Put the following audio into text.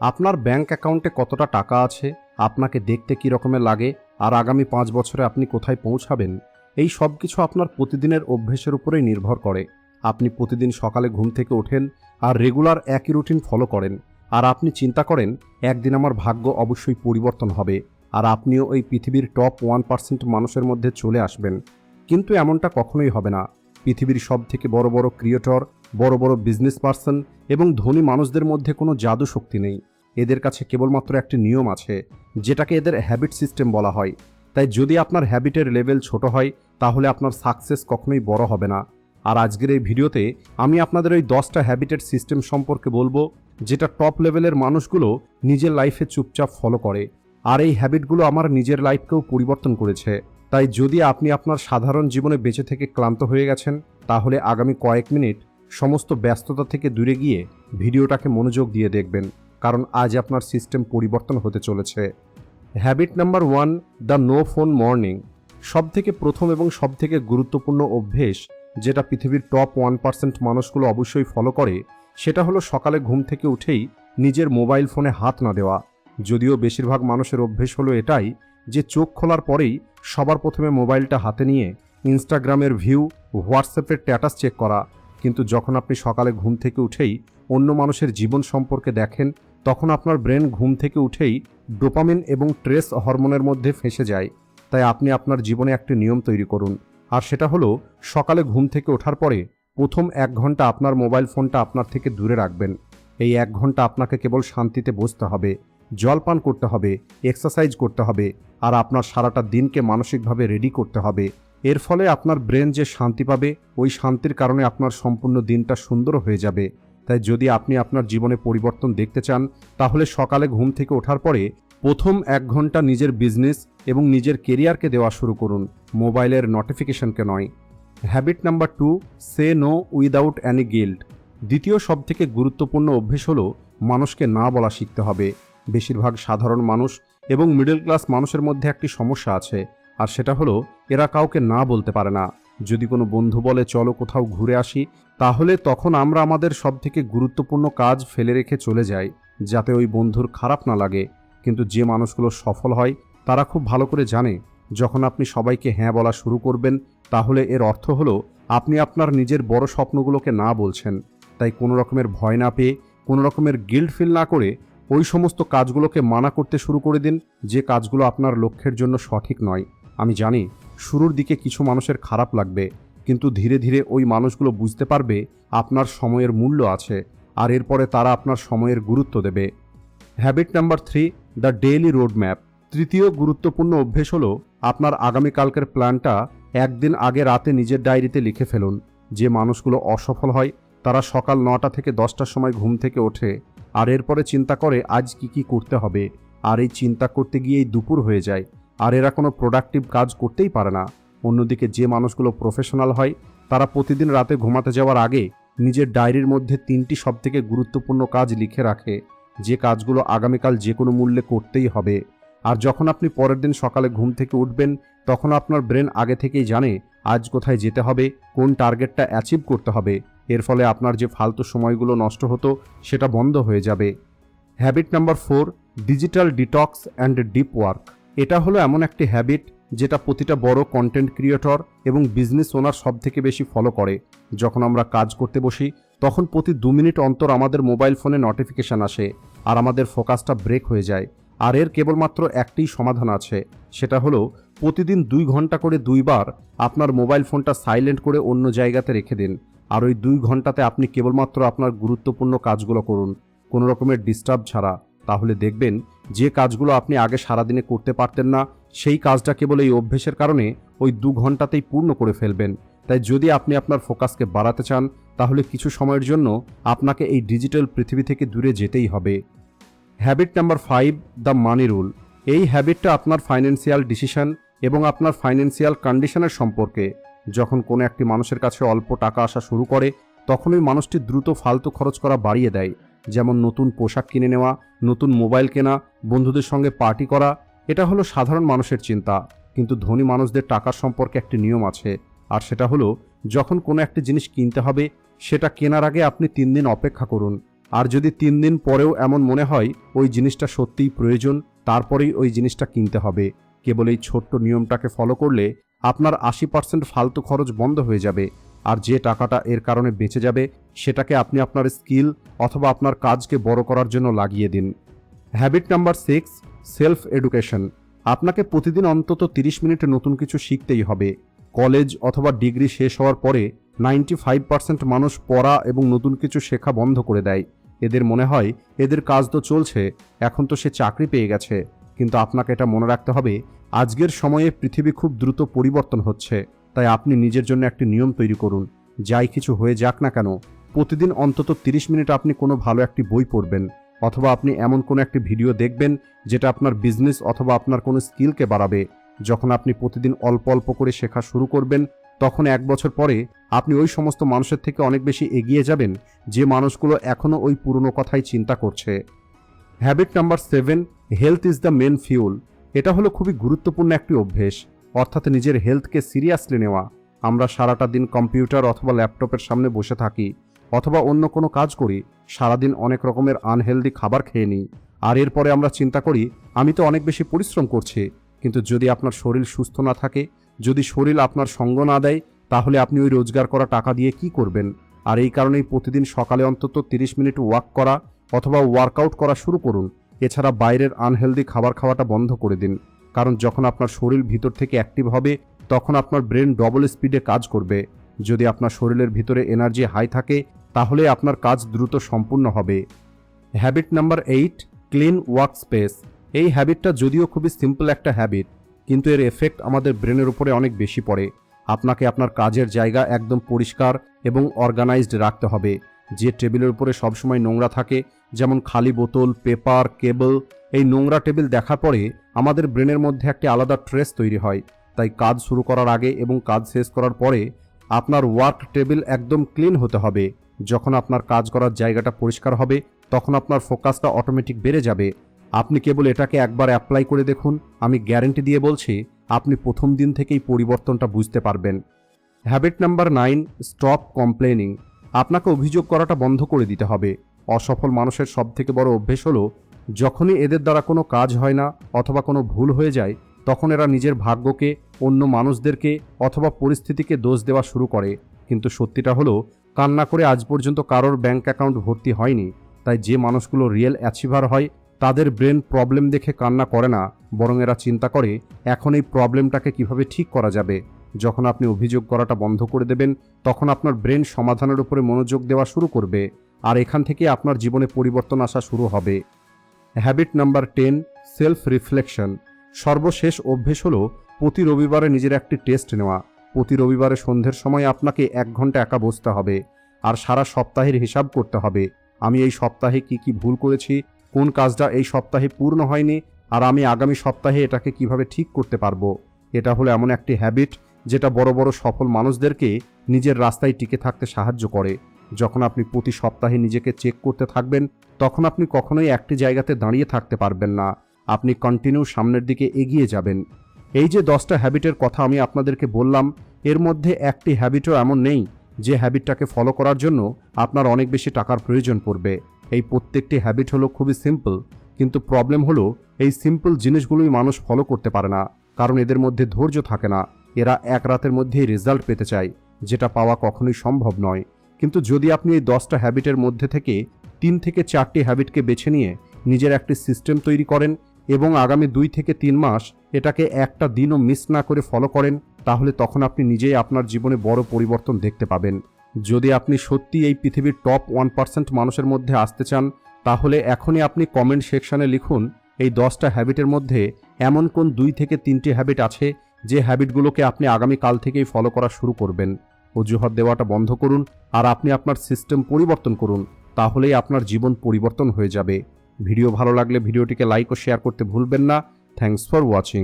আপনার ব্যাংক অ্যাকাউন্টে কতটা টাকা আছে, আপনাকে দেখতে কী রকমের লাগে, আর আগামী 5 বছরে আপনি কোথায় পৌঁছাবেন, এই সব কিছু আপনার প্রতিদিনের অভ্যেসের উপরেই নির্ভর করে। আপনি প্রতিদিন সকালে ঘুম থেকে ওঠেন আর রেগুলার একই রুটিন ফলো করেন, আর আপনি চিন্তা করেন একদিন আমার ভাগ্য অবশ্যই পরিবর্তন হবে আর আপনিও ওই পৃথিবীর টপ 1% মানুষের মধ্যে চলে আসবেন। কিন্তু এমনটা কখনোই হবে না। পৃথিবীর সব থেকে বড় বড় ক্রিয়েটর, বড় বড় বিজনেস পার্সন এবং ধনী মানুষদের মধ্যে কোনো জাদু শক্তি নেই। এদের কাছে কেবলমাত্র একটি নিয়ম আছে, যেটাকে এদের হ্যাবিট সিস্টেম বলা হয়। তাই যদি আপনার হ্যাবিটের লেভেল ছোট হয়, তাহলে আপনার সাকসেস কখনোই বড় হবে না। আর আজকের এই ভিডিওতে আমি আপনাদের ওই 10টা হ্যাবিটের সিস্টেম সম্পর্কে বলবো, যেটা টপ লেভেলের মানুষগুলো নিজের লাইফে চুপচাপ ফলো করে। আর এই হ্যাবিটগুলো আমার নিজের লাইফকেও পরিবর্তন করেছে। তাই যদি আপনি আপনার সাধারণ জীবনে বেঁচে থেকে ক্লান্ত হয়ে গেছেন, তাহলে আগামী কয়েক মিনিট সমস্ত ব্যস্ততা থেকে দূরে গিয়ে ভিডিওটাকে মনোযোগ দিয়ে দেখবেন, কারণ আজ আপনার সিস্টেম পরিবর্তন হতে চলেছে। Habit number 1, the no phone morning. সবথেকে প্রথম এবং সবথেকে গুরুত্বপূর্ণ অভ্যেস, যেটা পৃথিবীর টপ 1% মানুষগুলো অবশ্যই ফলো করে, সেটা হলো সকালে ঘুম থেকে উঠেই নিজের মোবাইল ফোনে হাত না দেওয়া। যদিও বেশিরভাগ মানুষের অভ্যেস হলো এটাই যে চোখ খোলার পরেই সবার প্রথমে মোবাইলটা হাতে নিয়ে ইনস্টাগ্রামের ভিউ, হোয়াটসঅ্যাপের স্ট্যাটাস চেক করা। কিন্তু যখন আপনি সকালে ঘুম থেকে উঠেই অন্য মানুষের জীবন সম্পর্কে দেখেন, তখন আপনার ব্রেন ঘুম থেকে উঠেই ডোপামিন এবং স্ট্রেস হরমোনের মধ্যে ফেঁসে যায়। তাই আপনি আপনার জীবনে একটি নিয়ম তৈরি করুন, আর সেটা হলো সকালে ঘুম থেকে ওঠার পরে প্রথম 1 ঘন্টা আপনার মোবাইল ফোনটা আপনার থেকে দূরে রাখবেন। এই 1 ঘন্টা আপনাকে কেবল শান্তিতে বসতে হবে, জল পান করতে হবে, এক্সারসাইজ করতে হবে, আর আপনার সারাটা দিনকে মানসিকভাবে রেডি করতে হবে। এর ফলে আপনার ব্রেন যে শান্তি পাবে, ওই শান্তির কারণে আপনার সম্পূর্ণ দিনটা সুন্দর হয়ে যাবে। তাই যদি আপনি আপনার জীবনে পরিবর্তন দেখতে চান, তাহলে সকালে ঘুম থেকে ওঠার পরে প্রথম 1 ঘন্টা নিজের বিজনেস এবং নিজের কেরিয়ারকে দেওয়া শুরু করুন, মোবাইলের নোটিফিকেশনকে নয়। Habit number 2, say no without any guilt. দ্বিতীয় সবথেকে গুরুত্বপূর্ণ অভ্যেস হলো মানুষকে না বলা শিখতে হবে। বেশিরভাগ সাধারণ মানুষ এবং মিডল ক্লাস মানুষের মধ্যে একটি সমস্যা আছে, আর সেটা হলো এরা কাউকে না বলতে পারে না। যদি কোনো বন্ধু বলে চলো কোথাও ঘুরে আসি, তাহলে তখন আমরা আমাদের সবথেকে গুরুত্বপূর্ণ কাজ ফেলে রেখে চলে যাই, যাতে ওই বন্ধুর খারাপ না লাগে। কিন্তু যে মানুষগুলো সফল হয়, তারা খুব ভালো করে জানে, যখন আপনি সবাইকে হ্যাঁ বলা শুরু করবেন, তাহলে এর অর্থ হলো আপনি আপনার নিজের বড় স্বপ্নগুলোকে না বলছেন। তাই কোনো রকমের ভয় না পেয়ে, কোনো রকমের গিল্ট ফিল না করে ওই সমস্ত কাজগুলোকে মানা করতে শুরু করে দিন, যে কাজগুলো আপনার লক্ষ্যের জন্য সঠিক নয়। আমি জানি শুরুর দিকে কিছু মানুষের খারাপ লাগবে, কিন্তু ধীরে ধীরে ওই মানুষগুলো বুঝতে পারবে আপনার সময়ের মূল্য আছে, আর এরপরে তারা আপনার সময়ের গুরুত্ব দেবে। Habit number 3, the daily road map. তৃতীয় গুরুত্বপূর্ণ অভ্যেস হলো আপনার আগামীকালকের প্ল্যানটা একদিন আগে রাতে নিজের ডায়েরিতে লিখে ফেলুন। যে মানুষগুলো অসফল হয়, তারা সকাল 9টা থেকে 10টার সময় ঘুম থেকে ওঠে, আর এরপরে চিন্তা করে আজ কি কি করতে হবে, আর এই চিন্তা করতে গিয়েই দুপুর হয়ে যায়, আর এরা কোনো প্রোডাক্টিভ কাজ করতেই পারে না। অন্যদিকে যে মানুষগুলো প্রফেশনাল হয়, তারা প্রতিদিন রাতে ঘুমাতে যাওয়ার আগে নিজের ডায়েরির মধ্যে 3টি সবথেকে গুরুত্বপূর্ণ কাজ লিখে রাখে, যে কাজগুলো আগামীকাল যে কোনো মূল্যে করতেই হবে। আর যখন আপনি পরের দিন সকালে ঘুম থেকে উঠবেন, তখন আপনার ব্রেন আগে থেকেই জানে আজ কোথায় যেতে হবে, কোন টার্গেটটা অ্যাচিভ করতে হবে। এর ফলে আপনার যে ফালতু সময়গুলো নষ্ট হতো, সেটা বন্ধ হয়ে যাবে। Habit number 4, digital detox and deep work. এটা হলো এমন একটি হ্যাবিট যেটা প্রতিটা বড় কন্টেন্ট ক্রিয়েটর এবং বিজনেস ওনার সব থেকে বেশি ফলো করে। যখন আমরা কাজ করতে বসি, তখন প্রতি 2 মিনিট অন্তর আমাদের মোবাইল ফোনে নোটিফিকেশান আসে, আর আমাদের ফোকাসটা ব্রেক হয়ে যায়। আর এর কেবলমাত্র একটি সমাধান আছে, সেটা হলো প্রতিদিন 2 ঘন্টা করে 2 বার আপনার মোবাইল ফোনটা সাইলেন্ট করে অন্য জায়গাতে রেখে দিন। আর ওই 2 ঘন্টাতে আপনি কেবলমাত্র আপনার গুরুত্বপূর্ণ কাজগুলো করুন, কোনো রকমের ডিস্টার্ব ছাড়া। তাহলে দেখবেন যে কাজগুলো আপনি আগে সারাদিনে করতে পারতেন না, সেই কাজটা কেবল এই অভ্যেসের কারণে ওই 2 ঘন্টাতেই পূর্ণ করে ফেলবেন। তাই যদি আপনি আপনার ফোকাসকে বাড়াতে চান, তাহলে কিছু সময়ের জন্য আপনাকে এই ডিজিটাল পৃথিবী থেকে দূরে যেতেই হবে। Habit number 5, the money rule. এই হ্যাবিটটা আপনার ফাইন্যান্সিয়াল ডিসিশন এবং আপনার ফাইন্যান্সিয়াল কন্ডিশনের সম্পর্কে। যখন কোনো একটি মানুষের কাছে অল্প টাকা আসা শুরু করে, তখন ওই মানুষটি দ্রুত ফালতু খরচ করা বাড়িয়ে দেয়। যেমন নতুন পোশাক কিনে নেওয়া, নতুন মোবাইল কেনা, বন্ধুদের সঙ্গে পার্টি করা। এটা হলো সাধারণ মানুষের চিন্তা, কিন্তু ধনী মানুষদের টাকার সম্পর্কে একটি নিয়ম আছে, আর সেটা হলো যখন কোনো একটি জিনিস কিনতে হবে, সেটা কেনার আগে আপনি 3 দিন অপেক্ষা করুন। আর যদি 3 দিন পরেও এমন মনে হয় ওই জিনিসটা সত্যিই প্রয়োজন, তারপরেই ওই জিনিসটা কিনতে হবে। কেবল এই ছোট্ট নিয়মটাকে ফলো করলে আপনার 80% ফালতু খরচ বন্ধ হয়ে যাবে, আর যে টাকাটা এর কারণে বেঁচে যাবে সেটাকে আপনি আপনার স্কিল অথবা আপনার কাজকে বড় করার জন্য লাগিয়ে দিন। Habit number 6, self education. আপনাকে প্রতিদিন অন্তত 30 মিনিট নতুন কিছু শিখতেই হবে। কলেজ অথবা ডিগ্রি শেষ হওয়ার পরে 95% মানুষ পড়া এবং নতুন কিছু শেখা বন্ধ করে দেয়। এদের মনে হয় এদের কাজ তো চলছে, এখন তো সে চাকরি পেয়ে গেছে। কিন্তু আপনাকে এটা মনে রাখতে হবে, আজকের সময়ে পৃথিবী খুব দ্রুত পরিবর্তন হচ্ছে। তাই আপনি নিজের জন্য একটি নিয়ম তৈরি করুন, যাই কিছু হয়ে যাক না কেন প্রতিদিন অন্তত 30 মিনিট আপনি কোনো ভালো একটি বই পড়বেন, অথবা আপনি এমন কোনো একটি ভিডিও দেখবেন যেটা আপনার বিজনেস অথবা আপনার কোনো স্কিলকে বাড়াবে। যখন আপনি প্রতিদিন অল্প অল্প করে শেখা শুরু করবেন, তখন 1 বছর পরে আপনি ওই সমস্ত মানুষের থেকে অনেক বেশি এগিয়ে যাবেন যে মানুষগুলো এখনও ওই পুরনো কথাই চিন্তা করছে। Habit number 7, health is the main fuel. এটা হলো খুবই গুরুত্বপূর্ণ একটি অভ্যেস, অর্থাৎ নিজের হেলথকে সিরিয়াসলি নেওয়া। আমরা সারাটা দিন কম্পিউটার অথবা ল্যাপটপের সামনে বসে থাকি অথবা অন্য কোনো কাজ করি, সারাদিন অনেক রকমের আনহেলদি খাবার খেয়ে নিই, আর এরপরে আমরা চিন্তা করি আমি তো অনেক বেশি পরিশ্রম করছি। কিন্তু যদি আপনার শরীর সুস্থ না থাকে, যদি শরীর আপনার সঙ্গ না দেয়, তাহলে আপনি ওই রোজগার করা টাকা দিয়ে কি করবেন? আর এই কারণেই প্রতিদিন সকালে অন্তত 30 মিনিট ওয়াক করা অথবা ওয়ার্কআউট করা শুরু করুন। এছাড়া বাইরের আনহেলদি খাবার খাওয়াটা বন্ধ করে দিন, কারণ যখন আপনার শরীর ভিতর থেকে অ্যাক্টিভ হবে তখন আপনার ব্রেন ডবল স্পিডে কাজ করবে। যদি আপনার শরীরের ভিতরে এনার্জি হাই থাকে, তাহলে আপনার কাজ দ্রুত সম্পূর্ণ হবে। Habit number 8, clean work space. এই হ্যাবিটটা যদিও খুবই সিম্পল একটা হ্যাবিট, কিন্তু এর এফেক্ট আমাদের ব্রেনের উপরে অনেক বেশি পড়ে। আপনাকে আপনার কাজের জায়গা একদম পরিষ্কার এবং অর্গানাইজড রাখতে হবে। যে টেবিলের উপরে সবসময় নোংরা থাকে, যেমন খালি বোতল, পেপার, কেবল, এই নোংরা টেবিল দেখার পরে আমাদের ব্রেনের মধ্যে একটি আলাদা স্ট্রেস তৈরি হয়। তাই কাজ শুরু করার আগে এবং কাজ শেষ করার পরে আপনার ওয়ার্ক টেবিল একদম ক্লিন হতে হবে। যখন আপনার কাজ করার জায়গাটা পরিষ্কার হবে, তখন আপনার ফোকাসটা অটোমেটিক বেড়ে যাবে। আপনি কেবল এটাকে একবার অ্যাপ্লাই করে দেখুন, আমি গ্যারেন্টি দিয়ে বলছি আপনি প্রথম দিন থেকেই পরিবর্তনটা বুঝতে পারবেন। Habit number 9, stop complaining. আপনাকে অভিযোগ করাটা বন্ধ করে দিতে হবে। অসফল মানুষের সবথেকে বড় অভ্যেস হলো, যখনই এদের দ্বারা কোনো কাজ হয় না অথবা কোনো ভুল হয়ে যায়, তখন এরা নিজের ভাগ্যকে, অন্য মানুষদেরকে অথবা পরিস্থিতিকে দোষ দেওয়া শুরু করে। কিন্তু সত্যিটা হলো, কান্না করে আজ পর্যন্ত কারোর ব্যাংক অ্যাকাউন্ট ভর্তি হয়নি। তাই যে মানুষগুলো রিয়েল অ্যাচিভার হয়, তাদের ব্রেন প্রবলেম দেখে কান্না করে না, বরং এরা চিন্তা করে এখন এই প্রবলেমটাকে কিভাবে ঠিক করা যাবে। যখন আপনি অভিযোগ করাটা বন্ধ করে দেবেন, তখন আপনার ব্রেন সমাধানের উপরে মনোযোগ দেওয়া শুরু করবে, আর এখান থেকে আপনার জীবনে পরিবর্তন আসা শুরু হবে। Habit number 10, self reflection. সর্বশেষ অভ্যেস হলো প্রতি রবিবারে নিজের একটি টেস্ট নেওয়া। প্রতি রবিবারে সন্ধ্যের সময় আপনাকে 1 ঘন্টা একা বসতে হবে আর সারা সপ্তাহের হিসাব করতে হবে। আমি এই সপ্তাহে কি কি ভুল করেছি, কোন কাজটা এই সপ্তাহে পূর্ণ হয়নি, আর আমি আগামী সপ্তাহে এটাকে কিভাবে ঠিক করতে পারবো। এটা হলো এমন একটি হ্যাবিট যেটা বড় বড় সফল মানুষদেরকে নিজের রাস্তায় টিকে থাকতে সাহায্য করে। যখন আপনি প্রতি সপ্তাহে নিজেকে চেক করতে থাকবেন, তখন আপনি কখনোই একটি জায়গাতে দাঁড়িয়ে থাকতে পারবেন না, আপনি কন্টিনিউ সামনের দিকে এগিয়ে যাবেন। এই যে 10টা হ্যাবিটের কথা আমি আপনাদেরকে বললাম, এর মধ্যে একটি হ্যাবিটও এমন নেই যে হ্যাবিটটাকে ফলো করার জন্য আপনার অনেক বেশি টাকার প্রয়োজন পড়বে। এই প্রত্যেকটি হ্যাবিট হলো খুবই সিম্পল, কিন্তু প্রবলেম হলো এই সিম্পল জিনিসগুলোই মানুষ ফলো করতে পারে না, কারণ এদের মধ্যে ধৈর্য থাকে না। এরা এক রাতের মধ্যেই রেজাল্ট পেতে চায়, যেটা পাওয়া কখনোই সম্ভব নয়। কিন্তু যদি আপনি এই 10টা হ্যাবিটের মধ্যে থেকে 3 থেকে 4টি হ্যাবিটকে বেছে নিয়ে নিজের একটি সিস্টেম তৈরি করেন এবং আগামী 2 থেকে 3 মাস এটাকে একটা দিনও মিস না করে ফলো করেন, তাহলে তখন আপনি নিজেই আপনার জীবনে বড় পরিবর্তন দেখতে পাবেন। যদি আপনি সত্যি এই পৃথিবীর টপ 1% মানুষের মধ্যে আসতে চান, তাহলে এখনই আপনি কমেন্ট সেকশনে লিখুন এই 10টা হ্যাবিটের মধ্যে এমন কোন 2 থেকে 3টি হ্যাবিট আছে যে হ্যাবিটগুলোকে আপনি আগামীকাল থেকেই ফলো করা শুরু করবেন। অজুহাত দেওয়াটা বন্ধ করুন আর আপনি আপনার সিস্টেম পরিবর্তন করুন, তাহলেই আপনার জীবন পরিবর্তন হয়ে যাবে। ভিডিও ভালো লাগলে ভিডিওটিকে লাইক ও শেয়ার করতে ভুলবেন না। Thanks for watching.